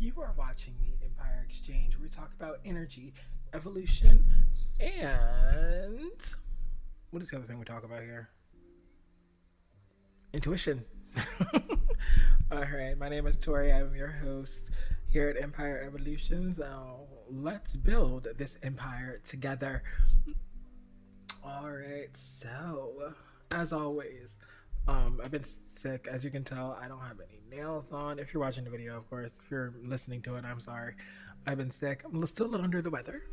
You are watching the Empire Exchange, where we talk about energy, evolution, and what is the other thing we talk about here? Intuition. All right, my name is Tori. I'm your host here at Empire Evolutions. Let's build this empire together. All right, so as always, I've been sick. As you can tell, I don't have any nails on. If you're watching the video, of course. If you're listening to it, I'm sorry. I've been sick. I'm still a little under the weather,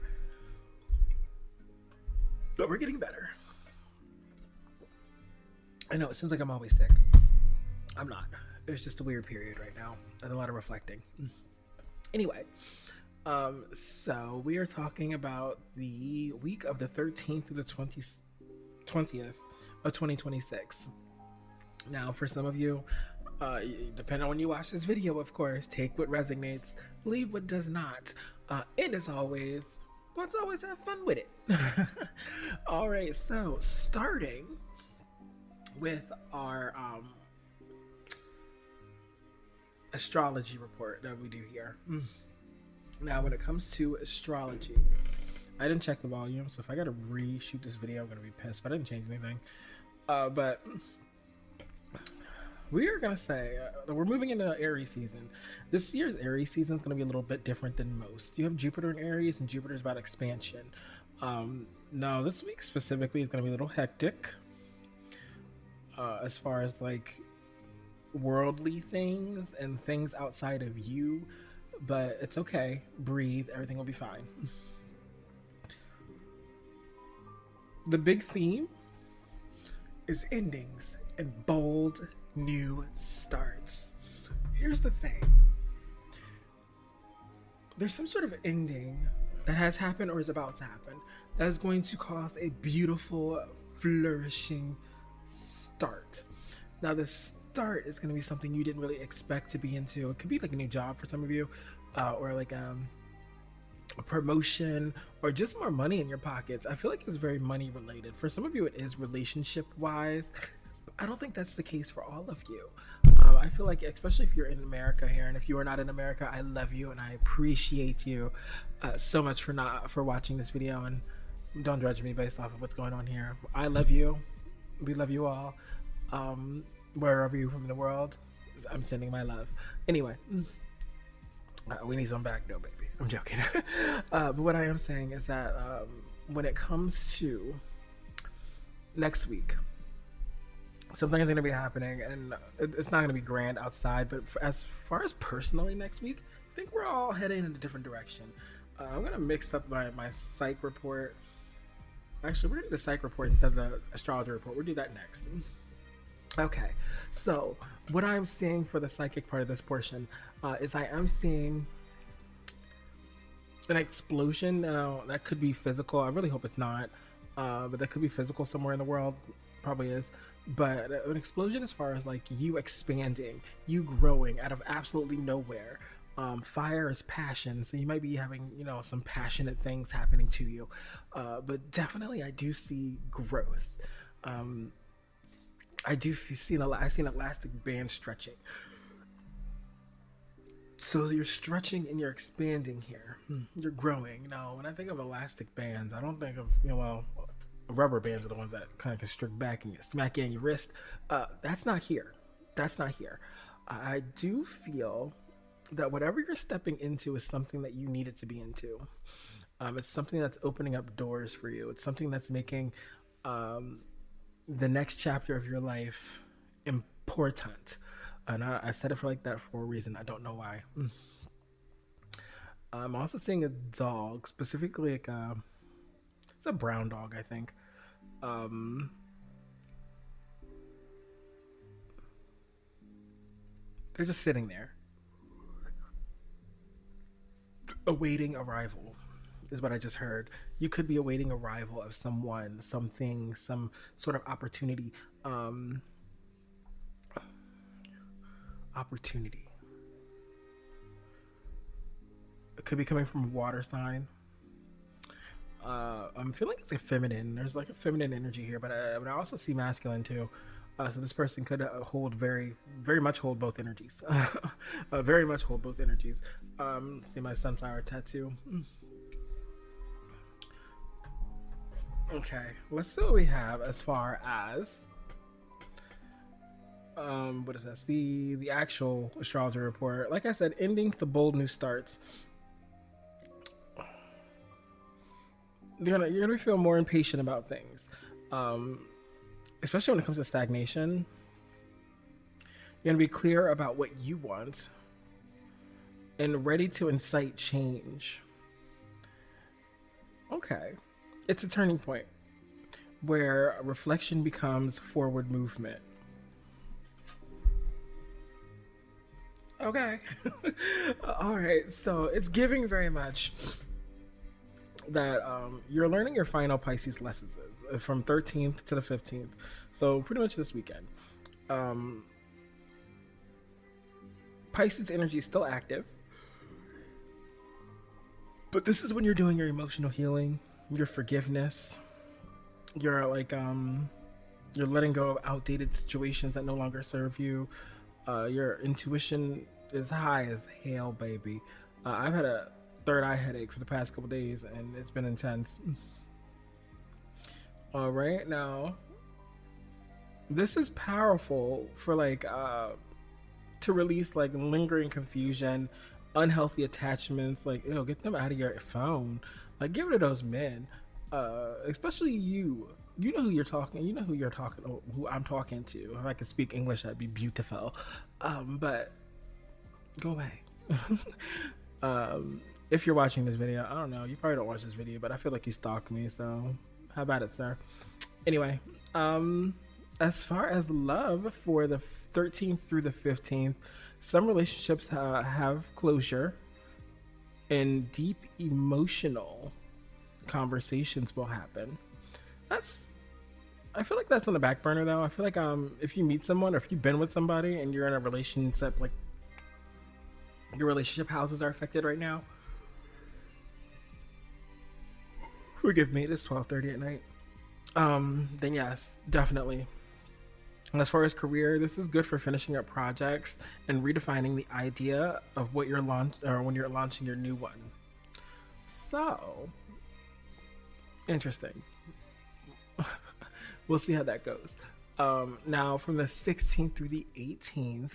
but we're getting better. I know it seems like I'm always sick. I'm not. It's just a weird period right now and a lot of reflecting. Anyway, so we are talking about the week of the 13th to the 20th of 2026. Now, for some of you, depending on when you watch this video, of course, take what resonates, leave what does not. And as always, let's always have fun with it. All right, so starting with our astrology report that we do here. Now, when it comes to astrology, I didn't check the volume, so if I gotta reshoot this video, I'm gonna be pissed, but I didn't change anything. But we are gonna say we're moving into Aries season. This year's Aries season is gonna be a little bit different than most. You have Jupiter in Aries, and Jupiter is about expansion. Now, this week specifically is gonna be a little hectic as far as like worldly things and things outside of you, but it's okay. Breathe. Everything will be fine. The big theme is endings and bold new starts. Here's the thing. There's some sort of ending that has happened or is about to happen that is going to cause a beautiful, flourishing start. Now, the start is going to be something you didn't really expect to be into. It could be like a new job for some of you, or like a promotion, or just more money in your pockets. I feel like it's very money related. For some of you, it is relationship wise. I don't think that's the case for all of you. I feel like, especially if you're in America here, and if you are not in America, I love you and I appreciate you so much for watching this video, and don't judge me based off of what's going on here. I love you. We love you all. Wherever you're from in the world, I'm sending my love. Anyway, we need some back though, baby. I'm joking. But what I am saying is that when it comes to next week, something is going to be happening, and it's not going to be grand outside, but as far as personally next week, I think we're all heading in a different direction. I'm going to mix up my psych report. Actually, we're going to do the psych report instead of the astrology report. We'll do that next. Okay, so what I'm seeing for the psychic part of this portion is I am seeing an explosion. Now, that could be physical. I really hope it's not, but that could be physical somewhere in the world. Probably is. But an explosion as far as like you expanding, you growing out of absolutely nowhere. Fire is passion, so you might be having, some passionate things happening to you. But definitely I do see growth. I seen elastic band stretching. So you're stretching and you're expanding here. You're growing. Now, when I think of elastic bands, I don't think of, rubber bands are the ones that kind of constrict back and smack you in your wrist. That's not here. I do feel that whatever you're stepping into is something that you needed to be into. It's something that's opening up doors for you. It's something that's making the next chapter of your life important. And I said it for like that for a reason. I don't know why. I'm also seeing a dog, specifically like it's a brown dog, I think. They're just sitting there, awaiting arrival, is what I just heard. You could be awaiting arrival of someone, something, some sort of opportunity. Opportunity. It could be coming from a water sign. I'm feeling it's like feminine. There's like a feminine energy here, but I also see masculine too. So this person could hold very much hold both energies. Very much hold both energies. See my sunflower tattoo. Okay, let's see what we have as far as what is this? The actual astrology report. Like I said, ending the bold new starts. You're gonna feel more impatient about things, especially when it comes to stagnation. You're gonna be clear about what you want and ready to incite change. Okay, it's a turning point where reflection becomes forward movement. Okay. All right. So it's giving very much that you're learning your final Pisces lessons from 13th to the 15th. So pretty much this weekend. Pisces energy is still active. But this is when you're doing your emotional healing, your forgiveness. You're like you're letting go of outdated situations that no longer serve you. Your intuition is high as hell, baby. I've had a third eye headache for the past couple days, and it's been intense. All right, now this is powerful for like to release like lingering confusion, unhealthy attachments. Like, ew, get them out of your phone. Like, get rid of those men, especially you. You know who you're talking. You know who you're talking. Who I'm talking to. If I could speak English, that'd be beautiful. But go away. If you're watching this video, I don't know. You probably don't watch this video, but I feel like you stalk me. So how about it, sir? Anyway, as far as love for the 13th through the 15th, some relationships have closure, and deep emotional conversations will happen. I feel like that's on the back burner though. I feel like if you meet someone or if you've been with somebody and you're in a relationship, like your relationship houses are affected right now. Forgive me, it's 12:30 at night. Then yes, definitely. And as far as career, this is good for finishing up projects and redefining the idea of what you're when you're launching your new one. So interesting. We'll see how that goes. Now, from the 16th through the 18th,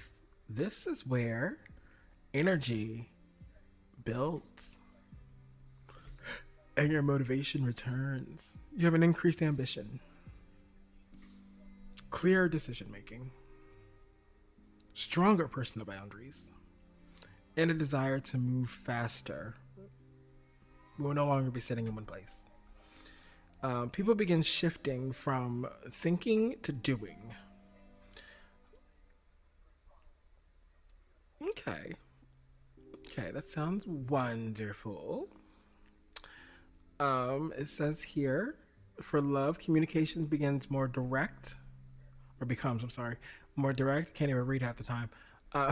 this is where energy builds and your motivation returns. You have an increased ambition, clear decision making, stronger personal boundaries, and a desire to move faster. We will no longer be sitting in one place. People begin shifting from thinking to doing. Okay, that sounds wonderful. It says here, for love, communications begins more direct, or becomes, I'm sorry, more direct. Can't even read half the time.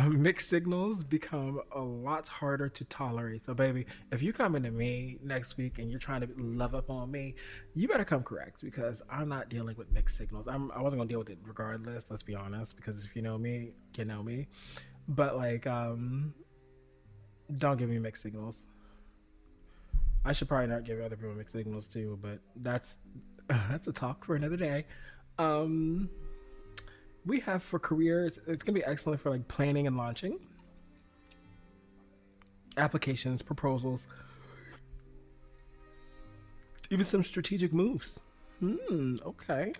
Mixed signals become a lot harder to tolerate. So, baby, if you come into me next week and you're trying to love up on me, you better come correct, because I'm not dealing with mixed signals. I wasn't gonna deal with it regardless. Let's be honest, because if you know me, you know me. But like, don't give me mixed signals. I should probably not give other people mixed signals too, but that's a talk for another day. We have for careers, it's going to be excellent for like planning and launching, applications, proposals, even some strategic moves. Okay.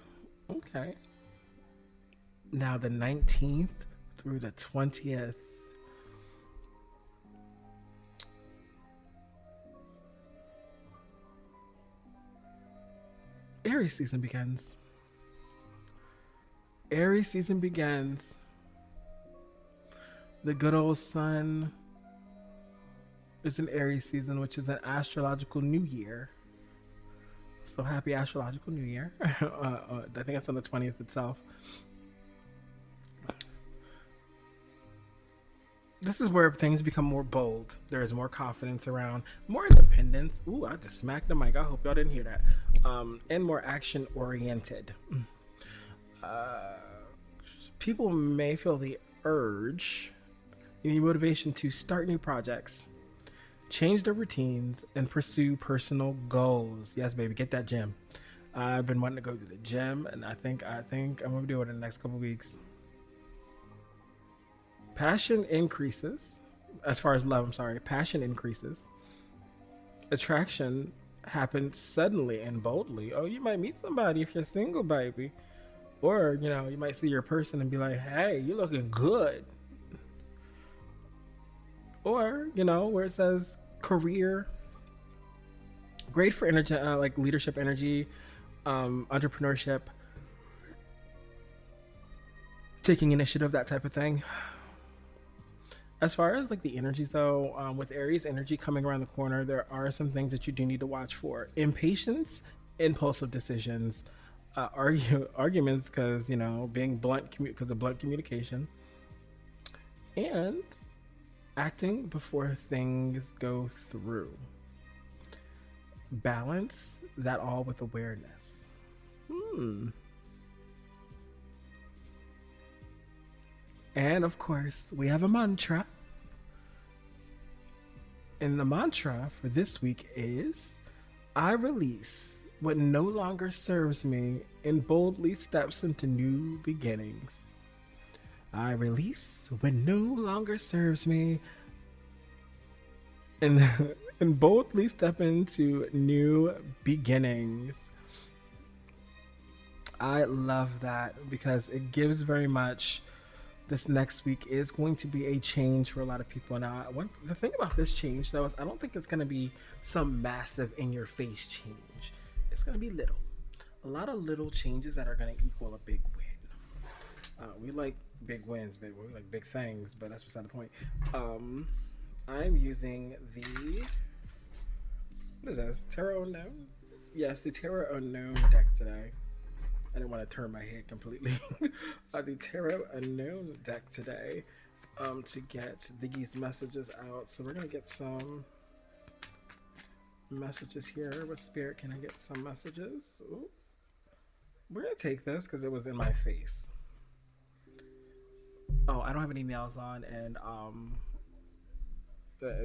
Now the 19th through the 20th. Aries season begins. Aries season begins. The good old sun is in Aries season, which is an astrological new year. So happy astrological new year. I think it's on the 20th itself. This is where things become more bold. There is more confidence around, more independence. Ooh, I just smacked the mic. I hope y'all didn't hear that. And more action oriented. People may feel the urge, the motivation to start new projects, change their routines, and pursue personal goals. Yes, baby, get that gym. I've been wanting to go to the gym, and I think I'm gonna do it in the next couple weeks. Passion increases. As far as love, I'm sorry. Passion increases. Attraction happens suddenly and boldly. Oh, you might meet somebody if you're single, baby. Or, you might see your person and be like, hey, you looking good. Or, where it says career, great for energy, like leadership energy, entrepreneurship, taking initiative, that type of thing. As far as like the energies though, with Aries energy coming around the corner, there are some things that you do need to watch for: impatience, impulsive decisions, arguments because being blunt because of blunt communication, and acting before things go through. Balance that all with awareness. And of course, we have a mantra. And the mantra for this week is I release what no longer serves me and boldly steps into new beginnings. I release what no longer serves me and and boldly step into new beginnings. I love that because it gives very much. This next week is going to be a change for a lot of people. Now, the thing about this change, though, is I don't think it's going to be some massive in-your-face change. It's going to be little. A lot of little changes that are going to equal a big win. We like big wins, baby. We like big things, but that's beside the point. I'm using what is this? Tarot Unknown? Yes, the Tarot Unknown deck today. I didn't want to turn my head completely. The Tarot Unknown deck today to get these messages out. So we're going to get some messages here. With Spirit, can I get some messages? Ooh. We're going to take this because it was in my face. Oh, I don't have any nails on. And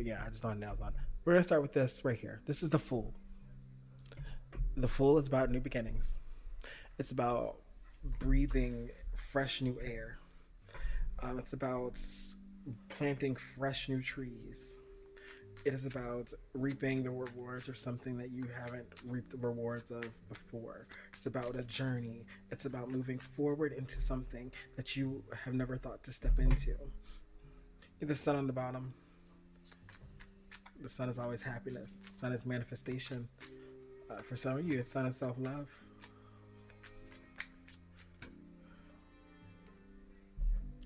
yeah, I just don't have nails on. We're going to start with this right here. This is the Fool. The Fool is about new beginnings. It's about breathing fresh new air. It's about planting fresh new trees. It is about reaping the rewards of something that you haven't reaped the rewards of before. It's about a journey. It's about moving forward into something that you have never thought to step into. The sun on the bottom. The sun is always happiness. The sun is manifestation. For some of you, the sun is self-love.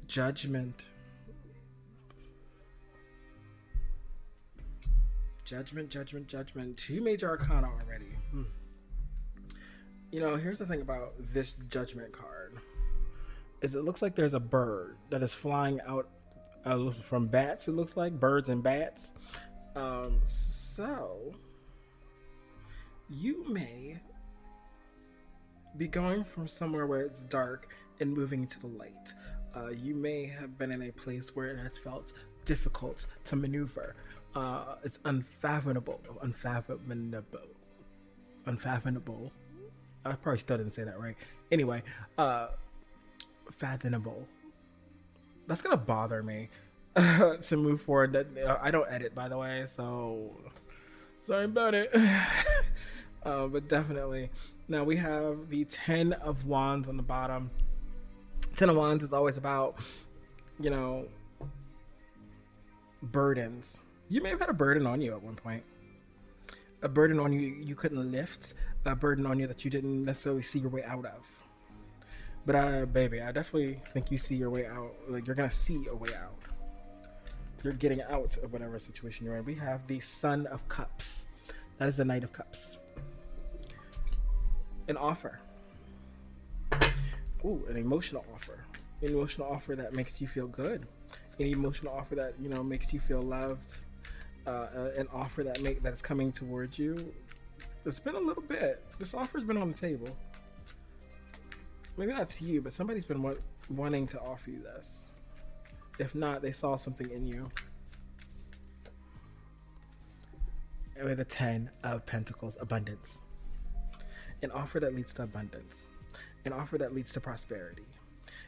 Judgment. Judgment. 2 major arcana already. Here's the thing about this Judgment card. Is it looks like there's a bird that is flying out from bats. It looks like birds and bats. So you may be going from somewhere where it's dark and moving to the light. You may have been in a place where it has felt difficult to maneuver. It's unfathomable. I probably still didn't say that right. Anyway, fathomable. That's gonna bother me to move forward. That I don't edit, by the way, so sorry about it. But definitely. Now we have the 10 of Wands on the bottom. 10 of Wands is always about, burdens. You may have had a burden on you at one point. A burden on you couldn't lift. A burden on you that you didn't necessarily see your way out of. But baby, I definitely think you see your way out. Like, you're going to see a way out. You're getting out of whatever situation you're in. We have the Son of Cups. That is the Knight of Cups. An offer. Ooh, an emotional offer. An emotional offer that makes you feel good. An emotional offer that, makes you feel loved. An offer that is coming towards you. It's been a little bit. This offer's been on the table. Maybe not to you, but somebody's been wanting to offer you this. If not, they saw something in you. With a 10 of Pentacles, abundance. An offer that leads to abundance. An offer that leads to prosperity.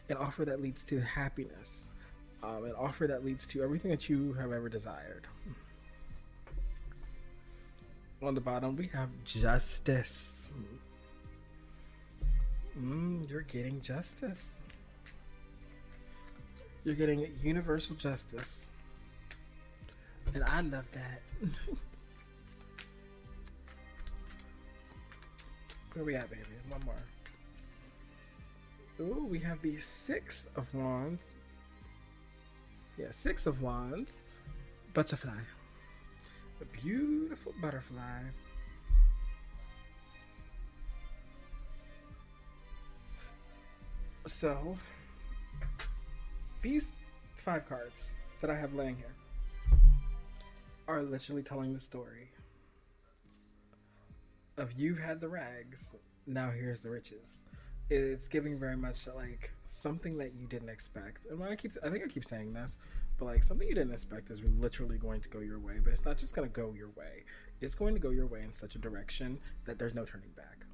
An offer that leads to happiness. An offer that leads to everything that you have ever desired. On the bottom, we have justice. You're getting justice. You're getting universal justice. And I love that. Where we at, baby? One more. Ooh, we have the Six of Wands. Yeah, Six of Wands. Butterfly. A beautiful butterfly. So, these 5 cards that I have laying here are literally telling the story of you've had the rags, now here's the riches. It's giving very much like something that you didn't expect. And I think I keep saying this, but like something you didn't expect is literally going to go your way. But it's not just going to go your way. It's going to go your way in such a direction that there's no turning back.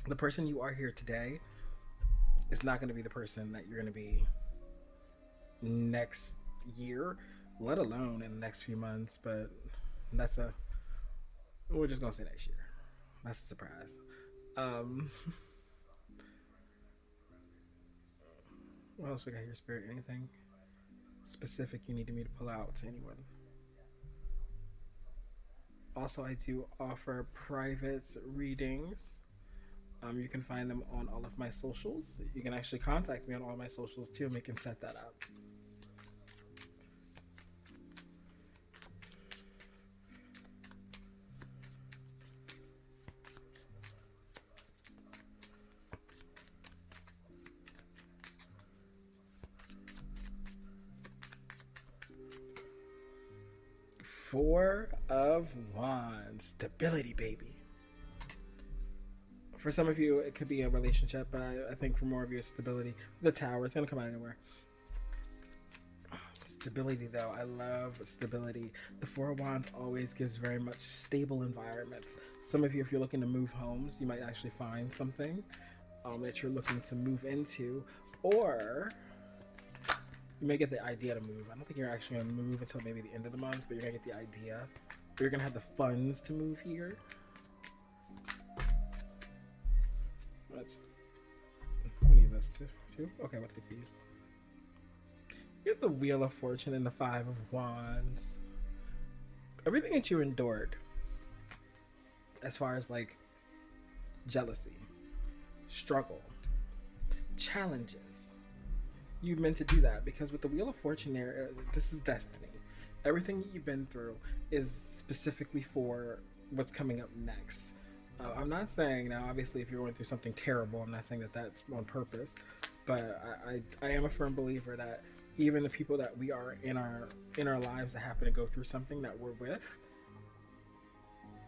The person you are here today is not going to be the person that you're going to be next year, let alone in the next few months. But we're just going to say next year. That's a surprise. What else we got here, Spirit? Anything specific you needed me to pull out to anyone? Also, I do offer private readings. You can find them on all of my socials. You can actually contact me on all my socials too, and we can set that up. Four of Wands. Stability, baby. For some of you, it could be a relationship, but I think for more of you, it's stability. The Tower, it's going to come out anywhere. Stability, though. I love stability. The Four of Wands always gives very much stable environments. Some of you, if you're looking to move homes, you might actually find something that you're looking to move into, or you may get the idea to move. I don't think you're actually going to move until maybe the end of the month, but you're going to get the idea. Or you're going to have the funds to move here. How many of this? Two? Okay, we'll take these. You have the Wheel of Fortune and the Five of Wands. Everything that you endured, as far as like jealousy, struggle, challenges, you meant to do that, because with the Wheel of Fortune there, this is destiny. Everything you've been through is specifically for what's coming up next. I'm not saying now, obviously, if you're going through something terrible, I'm not saying that that's on purpose, but I am a firm believer that even the people that we are in our lives that happen to go through something that we're with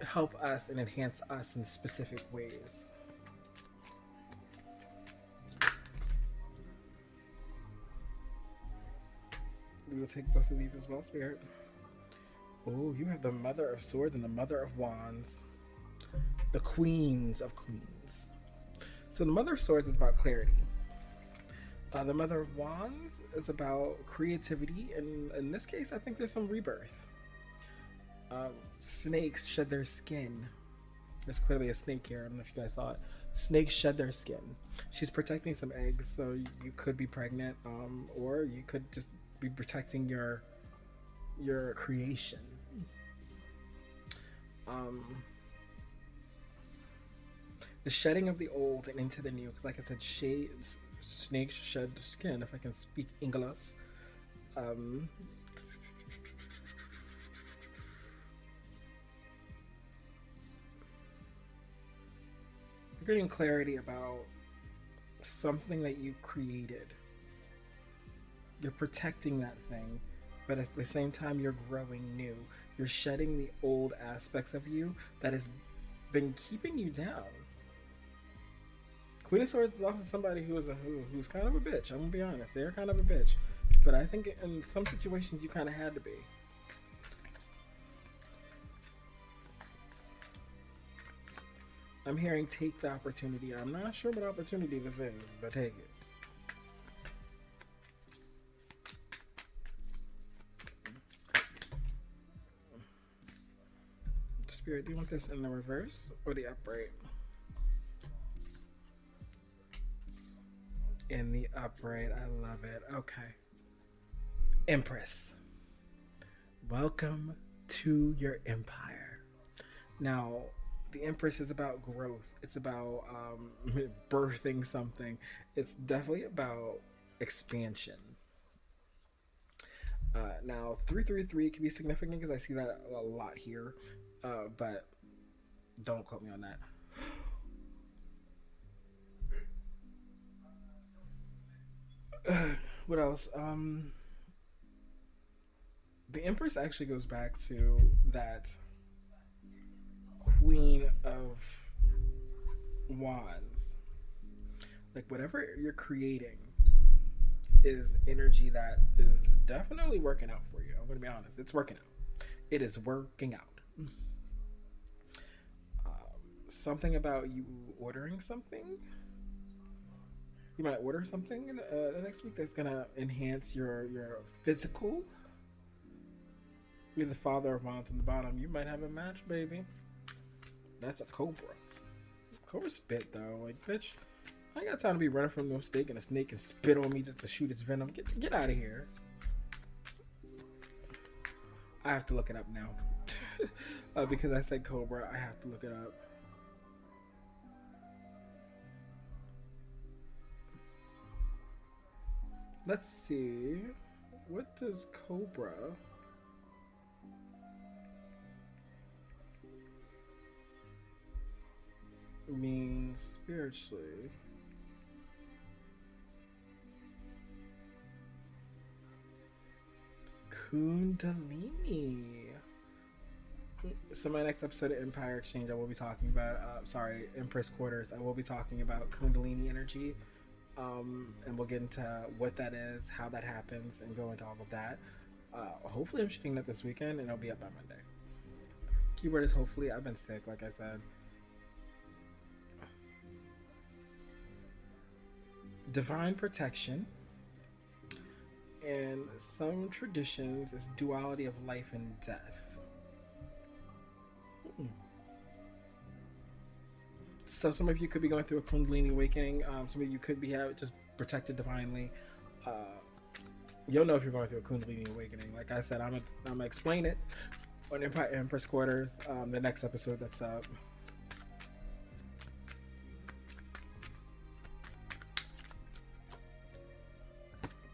help us and enhance us in specific ways. We will take both of these as well, Spirit. Oh, you have the Mother of Swords and the Mother of Wands. The Queens of Queens. So the Mother of Swords is about clarity. The Mother of Wands is about creativity, and in this case, I think there's some rebirth. Snakes shed their skin. There's clearly a snake here. I don't know if you guys saw it. Snakes shed their skin. She's protecting some eggs, so you could be pregnant, or you could just be protecting your creation. The shedding of the old and into the new, because like I said, snakes shed the skin, if I can speak English. You're getting clarity about something that you created. You're protecting that thing, but at the same time, you're growing new. You're shedding the old aspects of you that has been keeping you down. Queen of Swords is also somebody who's kind of a bitch. I'm gonna be honest, they're kind of a bitch, but I think in some situations you kind of had to be. I'm hearing take the opportunity. I'm not sure what opportunity this is, but take it. Spirit, do you want this in the reverse or the upright? In the upright. I love it. Okay. Empress. Welcome to your empire. Now, the Empress is about growth. It's about birthing something. It's definitely about expansion. Now, 333 can be significant because I see that a lot here, but don't quote me on that. What else? The Empress actually goes back to that Queen of Wands. Like whatever you're creating is energy that is definitely working out for you. I'm gonna be honest, it's working out. It is working out. Something about you ordering something. You might order something next week that's gonna enhance your physical. You're the father of Wands on the bottom. You might have a match, baby. That's a cobra. Cobra spit though, like bitch. I ain't got time to be running from no snake and a snake can spit on me just to shoot its venom. Get out of here. I have to look it up now. Because I said cobra, I have to look it up. Let's see. What does cobra mean spiritually? Kundalini. So my next episode of Empire Exchange, I will be talking about, Empress Quarters. I will be talking about Kundalini energy, and we'll get into what that is, how that happens, and go into all of that. Hopefully I'm shooting that this weekend, and it'll be up by Monday. Keyword is hopefully. I've been sick, like I said. Divine protection. And some traditions is duality of life and death. So some of you could be going through a Kundalini awakening. Some of you could be just protected divinely. You'll know if you're going through a Kundalini awakening. Like I said, I'm gonna explain it on Empress Quarters, the next episode that's up.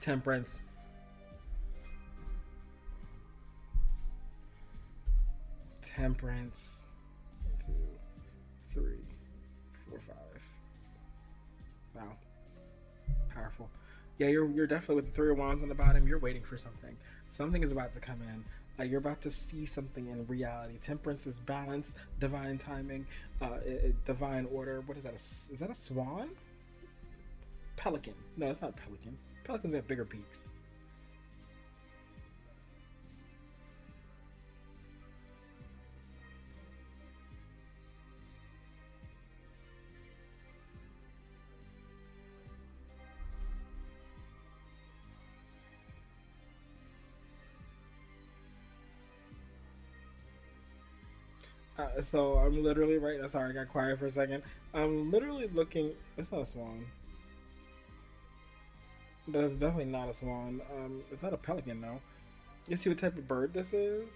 Temperance. Temperance. 1, 2, 3, 4, 5. Wow. Powerful. Yeah, you're definitely with the 3 of Wands on the bottom. You're waiting for something. Something is about to come in. You're about to see something in reality. Temperance is balance, divine timing, divine order. What is that? Is that a swan? Pelican. No, it's not a pelican. Pelicans have bigger beaks. So I'm literally right. Sorry, I got quiet for a second. I'm literally looking. It's not a swan. But it's definitely not a swan. It's not a pelican, though. You see what type of bird this is?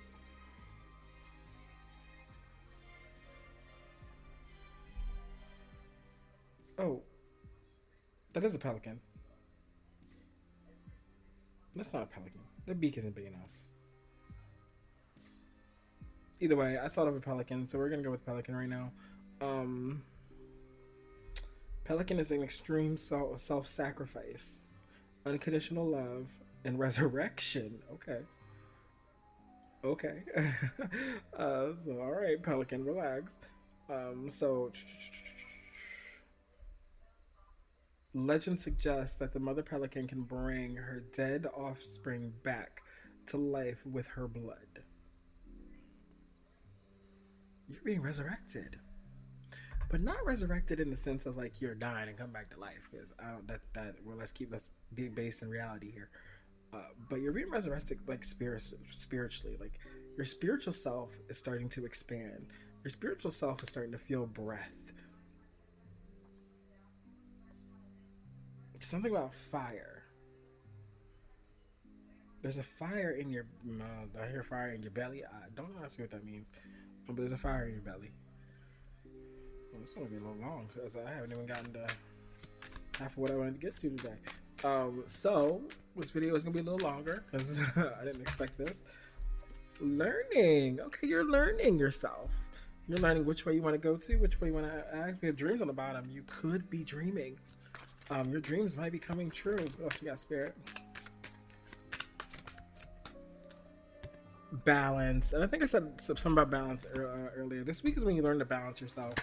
Oh, that is a pelican. That's not a pelican. The beak isn't big enough. Either way, I thought of a pelican, so we're gonna go with pelican right now. Um, Pelican is an extreme self-sacrifice, unconditional love, and resurrection. Okay. Okay. So all right, Pelican, relax. So Legend suggests that the mother pelican can bring her dead offspring back to life with her blood. You're being resurrected, but not resurrected in the sense of like you're dying and come back to life. Because I don't that well, let's be based in reality here. But you're being resurrected like spiritually. Like your spiritual self is starting to expand. Your spiritual self is starting to feel breath. Something about fire. There's a fire in your mouth. I hear fire in your belly. I don't ask me what that means, but there's a fire in your belly. Well, it's gonna be a little long because I haven't even gotten to half of what I wanted to get to today. So this video is gonna be a little longer because I didn't expect this. Learning. Okay, you're learning yourself. You're learning which way you want to go to, which way you want to act. We have dreams on the bottom. You could be dreaming. Your dreams might be coming true. What else you got, Spirit? Balance. And I think I said something about balance earlier. This week is when you learn to balance yourself.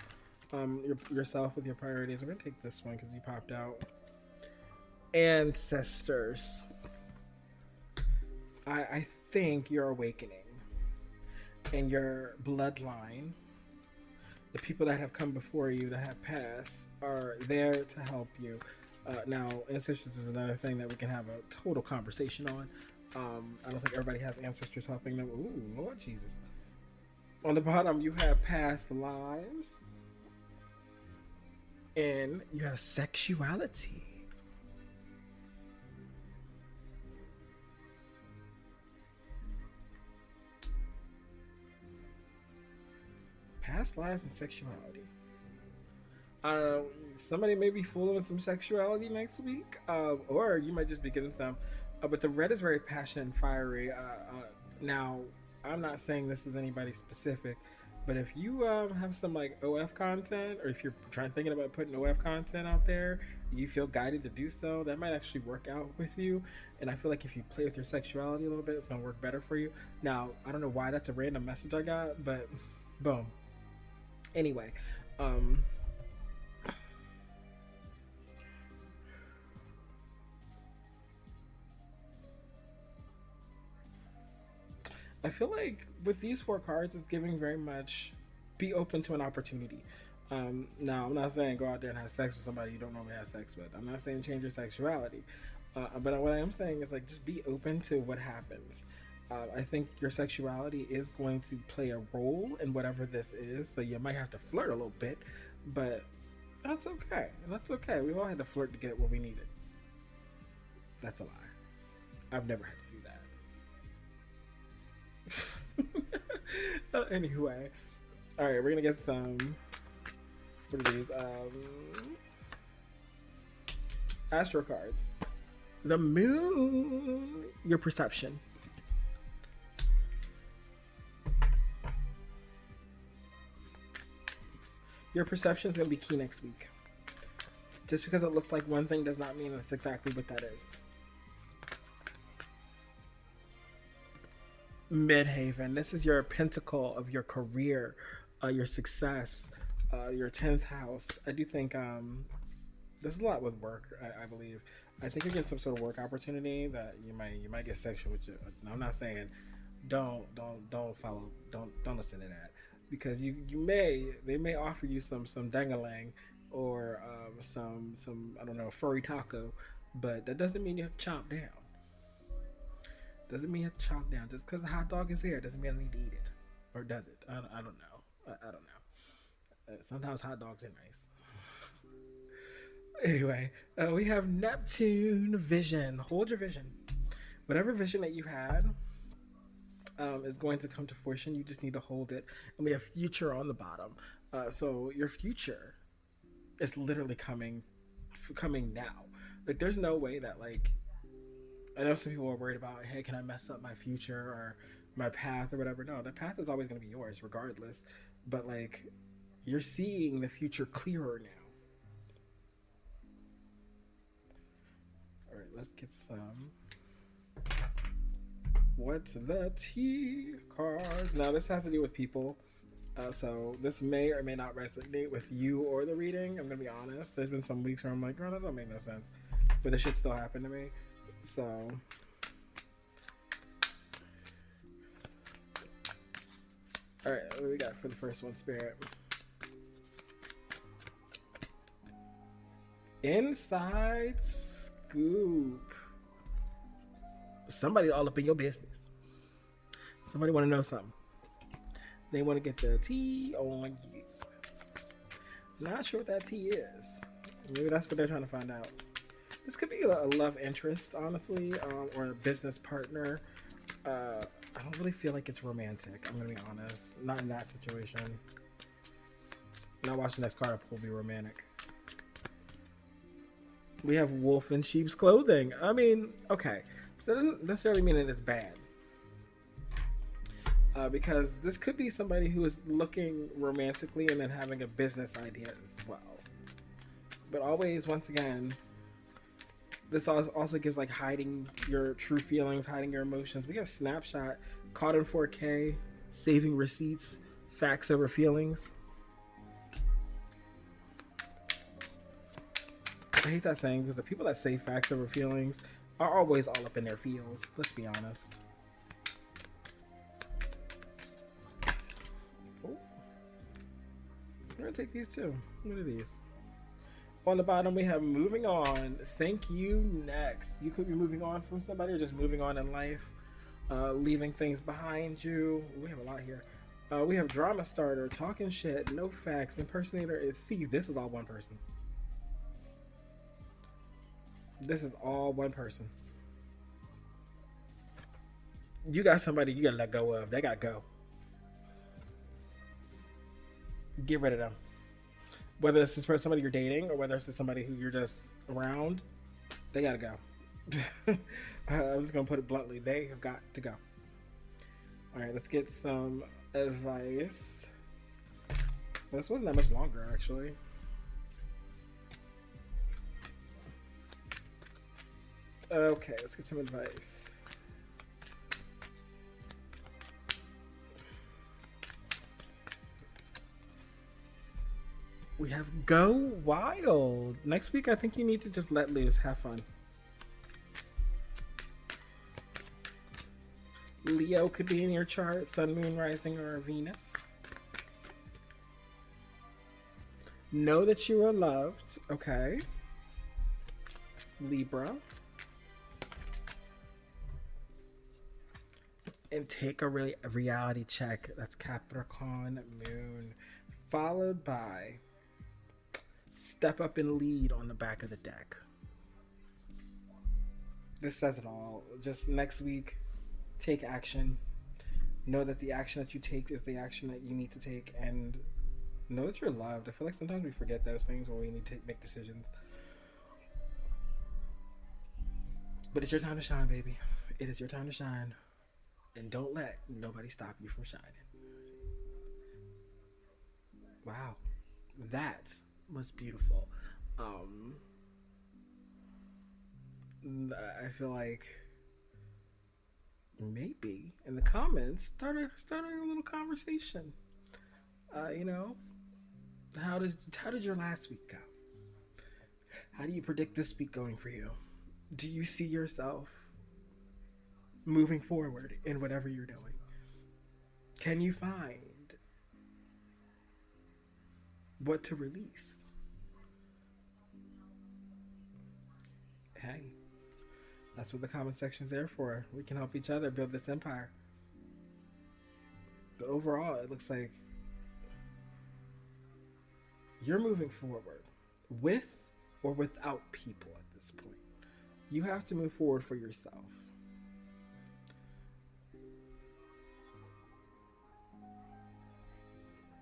Yourself with your priorities. We're gonna take this one because you popped out. Ancestors. I think you're awakening. And your bloodline, the people that have come before you, that have passed, are there to help you. Now, ancestors is another thing that we can have a total conversation on. I don't think everybody has ancestors helping them. Ooh, Lord Jesus. On the bottom, you have past lives. And you have sexuality. Past lives and sexuality. Somebody may be fooling with some sexuality next week, or you might just be getting some. But the red is very passionate and fiery. Now, I'm not saying this is anybody specific, but if you have some like OF content, or if you're thinking about putting OF content out there, you feel guided to do so, that might actually work out with you. And I feel like if you play with your sexuality a little bit, it's going to work better for you. Now, I don't know why that's a random message I got, but boom. Anyway, I feel like with these four cards, it's giving very much be open to an opportunity. Now, I'm not saying go out there and have sex with somebody you don't normally have sex with. I'm not saying change your sexuality. But what I am saying is like just be open to what happens. I think your sexuality is going to play a role in whatever this is. So you might have to flirt a little bit, but that's okay. That's okay. We all had to flirt to get what we needed. That's a lie. I've never had to do that. Anyway, all right, we're gonna get some. What are these? Astro cards. The moon. Your perception. Your perception is going to be key next week. Just because it looks like one thing does not mean that's exactly what that is. Midhaven. This is your pentacle of your career, your success, your 10th house. I do think there's a lot with work, I believe. I think you're getting some sort of work opportunity that you might get sexual with. I'm not saying don't listen to that. Because they may offer you some dangalang or some I don't know, furry taco, but that doesn't mean you have to chomp down. Doesn't mean you have to chomp down. Just because the hot dog is here doesn't mean I need to eat it, or does it? I don't know. I don't know. Sometimes hot dogs are nice. Anyway, we have Neptune vision. Hold your vision. Whatever vision that you had. Is going to come to fruition. You just need to hold it. And we have future on the bottom. So your future is literally coming now. Like there's no way that like, I know some people are worried about, hey, can I mess up my future or my path or whatever? No, the path is always going to be yours regardless. But like, you're seeing the future clearer now. All right, let's get some. What's the T cards? Now this has to do with people. So this may or may not resonate with you or the reading. I'm gonna be honest. There's been some weeks where I'm like, girl, that don't make no sense, but this shit still happened to me. So, all right, what do we got for the first one, Spirit? Inside scoop. Somebody all up in your business. Somebody want to know something. They want to get the tea on you. Not sure what that tea is. Maybe that's what they're trying to find out. This could be a love interest, honestly, or a business partner. I don't really feel like it's romantic. I'm gonna be honest. Not in that situation. Not watching this card will be romantic. We have wolf in sheep's clothing. I mean, okay. So that doesn't necessarily mean that it's bad. Because this could be somebody who is looking romantically and then having a business idea as well. But always, once again, this also gives like hiding your true feelings, hiding your emotions. We have snapshot, caught in 4K, saving receipts, facts over feelings. I hate that saying because the people that say facts over feelings are always all up in their feels. Let's be honest. Oh. I'm gonna take these too. What are these? On the bottom we have moving on. Thank you next. You could be moving on from somebody or just moving on in life, leaving things behind you. We have a lot here. We have drama starter, talking shit, no facts, impersonator is thief. This is all one person. This is all one person. You got somebody you gotta let go of. They gotta go. Get rid of them. Whether this is for somebody you're dating or whether this is somebody who you're just around, they gotta go. I'm just gonna put it bluntly. They have got to go. All right, let's get some advice. This wasn't that much longer, actually. Okay, let's get some advice. We have go wild. Next week, I think you need to just let loose, have fun. Leo could be in your chart, sun, moon, rising, or Venus. Know that you are loved, okay? Libra. And take a reality check. That's Capricorn moon. Followed by step up and lead on the back of the deck. This says it all. Just next week, take action. Know that the action that you take is the action that you need to take. And know that you're loved. I feel like sometimes we forget those things when we need to make decisions. But it's your time to shine, baby. It is your time to shine. And don't let nobody stop you from shining. Wow. That was beautiful. I feel like maybe in the comments start a little conversation. You know, how did your last week go? How do you predict this week going for you? Do you see yourself moving forward in whatever you're doing? Can you find what to release? Hey, that's what the comment section's there for. We can help each other build this empire. But overall, it looks like you're moving forward with or without people at this point. You have to move forward for yourself.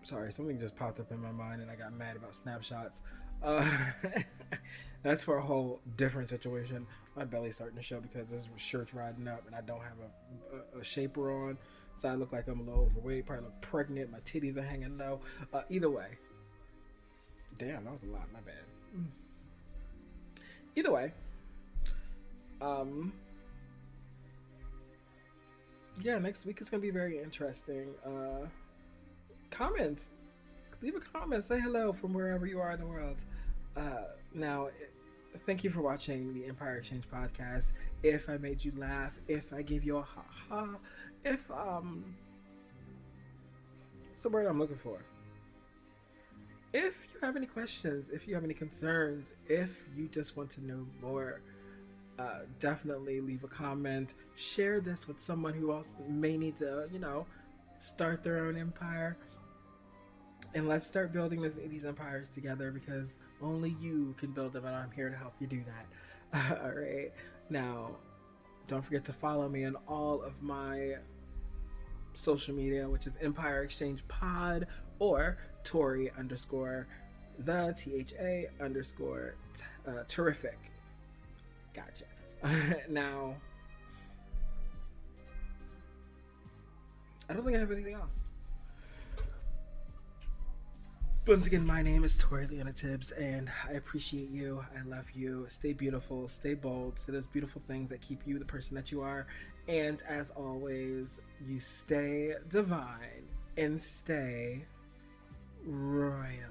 Sorry, something just popped up in my mind and I got mad about snapshots. That's for a whole different situation. My belly's starting to show because this shirt's riding up and I don't have a shaper on. So I look like I'm a little overweight, probably look pregnant. My titties are hanging low. Either way. Damn, that was a lot. My bad. Either way. Yeah, next week is going to be very interesting. comment, leave a comment, say hello from wherever you are in the world. Now, thank you for watching the Empire Exchange podcast. If I made you laugh, if I gave you a ha ha, if what's the word I'm looking for? If you have any questions, if you have any concerns, if you just want to know more, definitely leave a comment. Share this with someone who else may need to, start their own empire. And let's start building these empires together, because only you can build them, and I'm here to help you do that. All right. Now, don't forget to follow me on all of my social media, which is Empire Exchange Pod or Tori underscore the THA underscore terrific. Gotcha. Now, I don't think I have anything else. Once again, my name is Tori Leona Tibbs, and I appreciate you. I love you. Stay beautiful, stay bold, say those beautiful things that keep you the person that you are. And as always, you stay divine and stay royal.